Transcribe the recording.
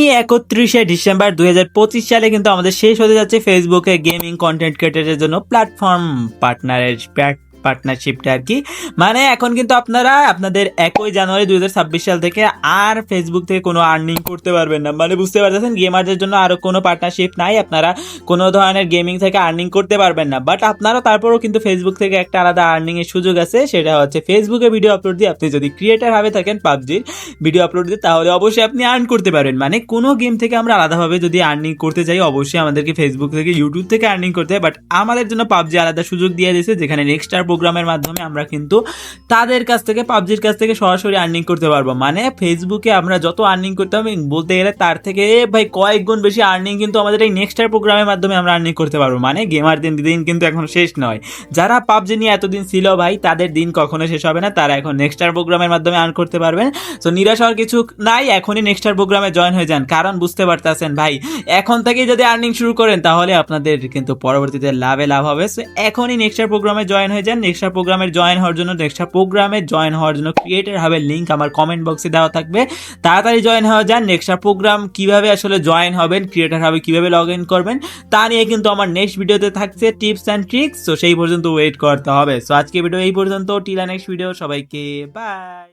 আগামী 31শে ডিসেম্বর 2025 সালে কিন্তু আমাদের শেষ হতে যাচ্ছে ফেসবুকে গেমিং কন্টেন্ট ক্রিয়েটরের জন্য প্ল্যাটফর্ম পার্টনারশিপটা আর কি। মানে এখন কিন্তু আপনারা আপনাদের 1 জানুয়ারি 2026 সাল থেকে আর ফেসবুক থেকে কোনো আর্নিং করতে পারবেন না। মানে বুঝতে পারতেছেন, গেমারদের জন্য আরও কোনো পার্টনারশিপ নাই, আপনারা কোনো ধরনের গেমিং থেকে আর্নিং করতে পারবেন না। বাট আপনারা তারপরেও কিন্তু ফেসবুক থেকে একটা আলাদা আর্নিংয়ের সুযোগ আছে, সেটা হচ্ছে ফেসবুকে ভিডিও আপলোড দিয়ে আপনি যদি ক্রিয়েটার ভাবে থাকেন পাবজির ভিডিও আপলোড দিয়ে, তাহলে অবশ্যই আপনি আর্ন করতে পারবেন। মানে কোনো গেম থেকে আমরা আলাদাভাবে যদি আর্নিং করতে চাই, অবশ্যই আমাদেরকে ফেসবুক থেকে ইউটিউব থেকে আর্নিং করতে হয়। বাট আমাদের জন্য পাবজি আলাদা সুযোগ দিয়ে দিয়েছে, যেখানে নেক্সট প্রোগ্রামের মাধ্যমে আমরা কিন্তু তাদের কাছ থেকে পাবজির কাছ থেকে সরাসরি আর্নিং করতে পারবো। মানে ফেসবুকে আমরা যত আর্নিং করতে হবে বলতে গেলে তার থেকে ভাই কয়েক গুণ বেশি আর্নিং কিন্তু আমাদের এই নেক্সট প্রোগ্রামের মাধ্যমে আমরা আর্নিং করতে পারবো। মানে গেমার দিন কিন্তু এখন শেষ নয়। যারা পাবজি নিয়ে এতদিন ছিল ভাই, তাদের দিন কখনো শেষ হবে না, তারা এখন নেক্সট প্রোগ্রামের মাধ্যমে আর্ন করতে পারবেন। তো নিরাশ হওয়ার কিছু নাই, এখনই নেক্সট প্রোগ্রামে জয়েন হয়ে যান। কারণ বুঝতে পারতেছেন ভাই, এখন থেকেই যদি আর্নিং শুরু করেন তাহলে আপনাদের কিন্তু পরবর্তীতে লাভ হবে। সো এখনই নেক্সট প্রোগ্রামে জয়েন হয়ে যান। নেক্সট প্রোগ্রামে জয়েন হওয়ার জন্য ক্রিয়েটর হাবের লিঙ্ক আমার কমেন্ট বক্সে দেওয়া থাকবে, তাড়াতাড়ি জয়েন হয়ে যান। নেক্সট প্রোগ্রাম কিভাবে আসলে জয়েন হবেন, ক্রিয়েটর হাবে কিভাবে লগ ইন করবেন, তা নিয়ে কিন্তু আমার নেক্সট ভিডিওতে থাকছে টিপস অ্যান্ড ট্রিক্স। তো সেই পর্যন্ত ওয়েট করতে হবে। সো আজকে ভিডিও এই পর্যন্ত, টিলা নেক্সট ভিডিও, সবাইকে বাই।